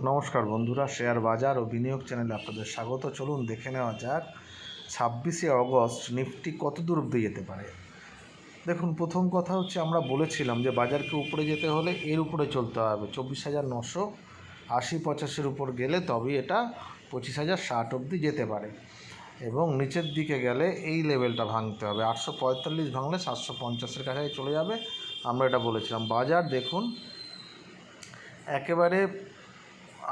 নমস্কার বন্ধুরা, শেয়ার বাজার ও বিনিয়োগ চ্যানেলে আপনাদের স্বাগত। চলুন দেখে নেওয়া যাক 26শে অগস্ট নিফটি কত দূর অবধি যেতে পারে। দেখুন, প্রথম কথা হচ্ছে আমরা বলেছিলাম যে বাজারকে উপরে যেতে হলে এর উপরে চলতে হবে, 24,980-85 উপর গেলে তবেই এটা 25,060 অবধি যেতে পারে, এবং নিচের দিকে গেলে এই লেভেলটা ভাঙতে হবে। 845 ভাঙলে 750-এর কাছাকাছি চলে যাবে, আমরা এটা বলেছিলাম। বাজার দেখুন একেবারে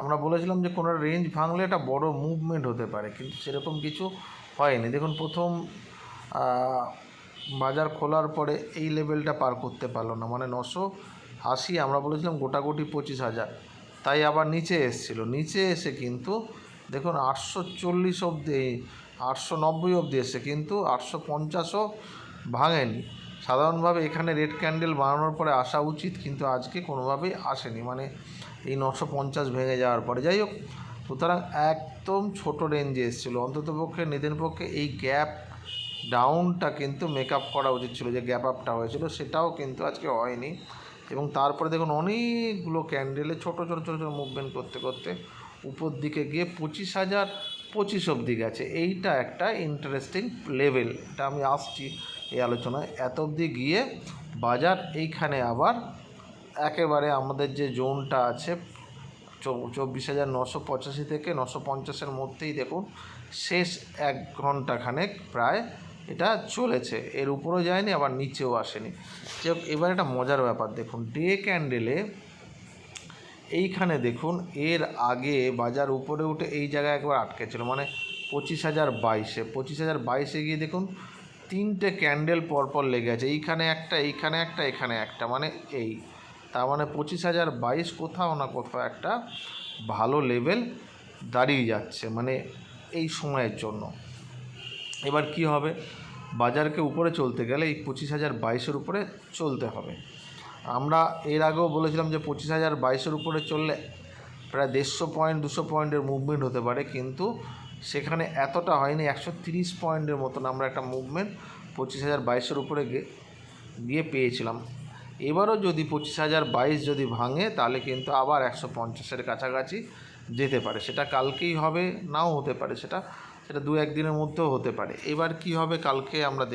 আমরা বলেছিলাম যে কোনো রেঞ্জ ভাঙলে এটা বড় মুভমেন্ট হতে পারে, কিন্তু সেরকম কিছু হয়নি। দেখুন, প্রথম বাজার খোলার পরে এই লেভেলটা পার করতে পারলো না, মানে 980 আমরা বলেছিলাম গোটাগুটি 25,000, তাই আবার নিচে এসেছিলো। নিচে এসে কিন্তু দেখুন 840 অবধি, 890 অবধি এসে কিন্তু 850ও ভাঙেনি। সাধারণভাবে এখানে রেড ক্যান্ডেল বানানোর পরে আসা উচিত, কিন্তু আজকে কোনোভাবেই আসেনি, মানে এই 950 ভেঙে যাওয়ার পরে। যাই হোক, সুতরাং একদম ছোট রেঞ্জে এসেছিলো। অন্ততপক্ষে নিজের পক্ষে এই গ্যাপ ডাউনটা কিন্তু মেক আপ করা উচিত ছিল, যে গ্যাপ আপটা হয়েছিল সেটাও কিন্তু আজকে হয়নি। এবং তারপরে দেখুন অনেকগুলো ক্যান্ডেলে ছোটো ছোটো ছোটো ছোটো মুভমেন্ট করতে করতে উপর দিকে গিয়ে 25,025 অবধি গেছে। এইটা একটা ইন্টারেস্টিং লেভেল, এটা আমি আসছি এই আলোচনায়। এত অবধি গিয়ে বাজার এইখানে আবার একেবারে আমাদের যে জোনটা আছে 24,985 থেকে 950-এর মধ্যেই দেখুন শেষ 1 ঘন্টাখানেক প্রায় এটা চলেছে, এর উপরেও যায়নি আবার নিচেও আসেনি। যে এবার একটা মজার ব্যাপার দেখুন, ডে ক্যান্ডেলে এইখানে দেখুন এর আগে বাজার উপরে উঠে এই জায়গায় একবার আটকে ছিল, মানে 25,022-এ গিয়ে দেখুন 3টে ক্যান্ডেল পরপর লেগে আছে, এইখানে একটা, এইখানে একটা, এখানে একটা, মানে এই তার মানে 25,022 কোথাও না কোথাও একটা ভালো লেভেল দাঁড়িয়ে যাচ্ছে, মানে এই সময়ের জন্য। এবার কি হবে, বাজারকে উপরে চলতে গেলে এই 25,022-এর উপরে চলতে হবে। আমরা এর আগেও বলেছিলাম যে 25,022-এর উপরে চললে প্রায় 150 পয়েন্ট 200 পয়েন্টের মুভমেন্ট হতে পারে, কিন্তু সেখানে এতটা হয়নি। 130 পয়েন্টের মতন আমরা একটা মুভমেন্ট 25,022-এর উপরে গিয়ে পেয়েছিলাম। এবারও যদি 25,022 যদি ভাঙে তাহলে কিন্তু আবার 150-এর কাছাকাছি যেতে পারে। সেটা কালকেই হবে, নাও হতে পারে, সেটা 2-1 দিনের মধ্যেও হতে পারে। এবার কি হবে কালকে আমরা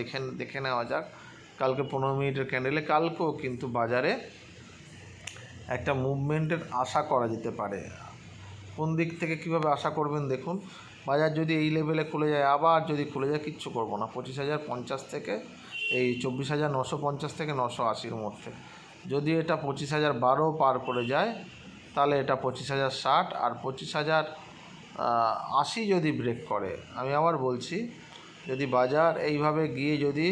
দেখে নেওয়া যাক। কালকে 15 মিনিটের ক্যান্ডেলে কালকেও কিন্তু বাজারে একটা মুভমেন্টের আশা করা যেতে পারে। কোন দিক থেকে কীভাবে আশা করবেন দেখুন, বাজার যদি এই লেভেলে খুলে যায়, আবার যদি খুলে যায়, কিচ্ছু করবো না, 25,050 থেকে এই 24,950 থেকে 980-এর মধ্যে। যদি এটা 25,012 পার করে যায় তাহলে এটা 25,060, আর 25,080 যদি ব্রেক করে, আমি আবার বলছি, যদি বাজার এইভাবে গিয়ে যদি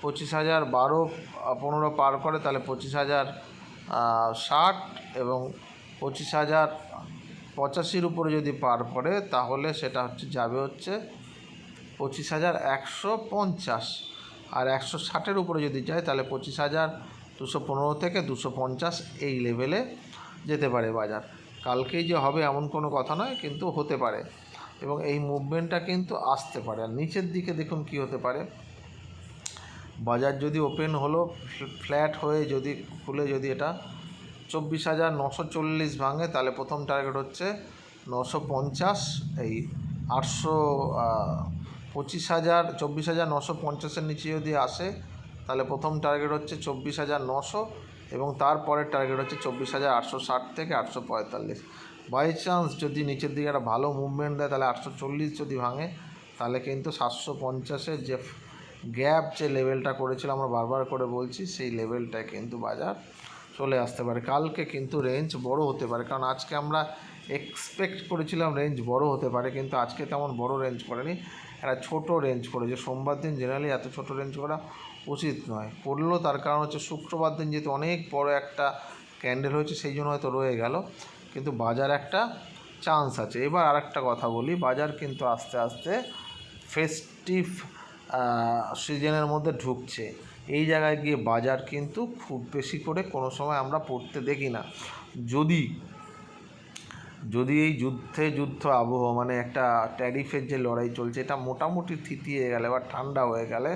25,012-15 পার করে তাহলে 25,060 এবং 25,085-র উপরে যদি পার করে তাহলে সেটা যাবে 25,150, আর 160-এর উপরে যদি যায় তাহলে 25,215 থেকে 250 এই লেভেলে যেতে পারে বাজার। কালকেই যে হবে এমন কোনো কথা নয়, কিন্তু হতে পারে, এবং এই মুভমেন্টটা কিন্তু আসতে পারে। আর নিচের দিকে দেখুন কি হতে পারে, বাজার যদি ওপেন হলো ফ্ল্যাট হয়ে যদি খুলে যদি এটা 24,940 ভাঙে তাহলে প্রথম টার্গেট হচ্ছে 950, এই 24,950-এর নিচে যদি আসে তাহলে প্রথম টার্গেট হচ্ছে 24,900, এবং তারপরের টার্গেট হচ্ছে 24,860 থেকে 845। বাই চান্স যদি নিচের দিকে একটা ভালো মুভমেন্ট দেয় তাহলে 840 যদি ভাঙে তাহলে কিন্তু 750-এর যে গ্যাপ যে লেভেলটা করেছিল আমরা বারবার করে বলছি, সেই লেভেলটায় কিন্তু বাজার চলে আসতে পারে। কালকে কিন্তু রেঞ্জ বড় হতে পারে, কারণ আজকে আমরা এক্সপেক্ট করেছিলাম রেঞ্জ বড় হতে পারে, কিন্তু আজকে তেমন বড় রেঞ্জ করেনি, একটা ছোট রেঞ্জ করেছে। সোমবার দিন জেনারেলি এত ছোট রেঞ্জ করা উচিত নয়, করলো তার কারণ হচ্ছে শুক্রবার দিন যেহেতু অনেক বড় একটা ক্যান্ডেল হয়েছে সেই জন্য হয়তো রয়ে গেল, কিন্তু বাজার একটা চান্স আছে। এবার আরেকটা কথা বলি, বাজার কিন্তু আস্তে আস্তে ফেস্টিভ সিজনের মধ্যে ঢুকছে। এই জায়গায় গিয়ে বাজার কিন্তু খুব বেশি করে কোনো সময় আমরা পড়তে দেখি না। যদি এই যুদ্ধ আবহ, মানে একটা ট্যারিফের যে লড়াই চলছে, এটা মোটামুটি থিতিয়ে গেলে বা ঠান্ডা হয়ে গেলে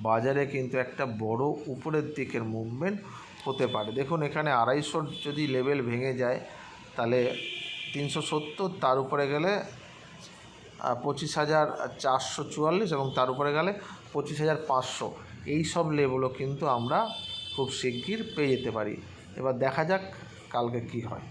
বাজারে কিন্তু একটা বড় উপরের দিকের মুভমেন্ট হতে পারে। দেখুন এখানে 250 যদি লেভেল ভেঙে যায় তাহলে 370, তার উপরে গেলে 25,444 এবং তার উপরে গেলে 25,500। এই সব লেভেলও কিন্তু আমরা খুব শিগগির পেয়ে যেতে পারি। এবার দেখা যাক কালকে কি হয়।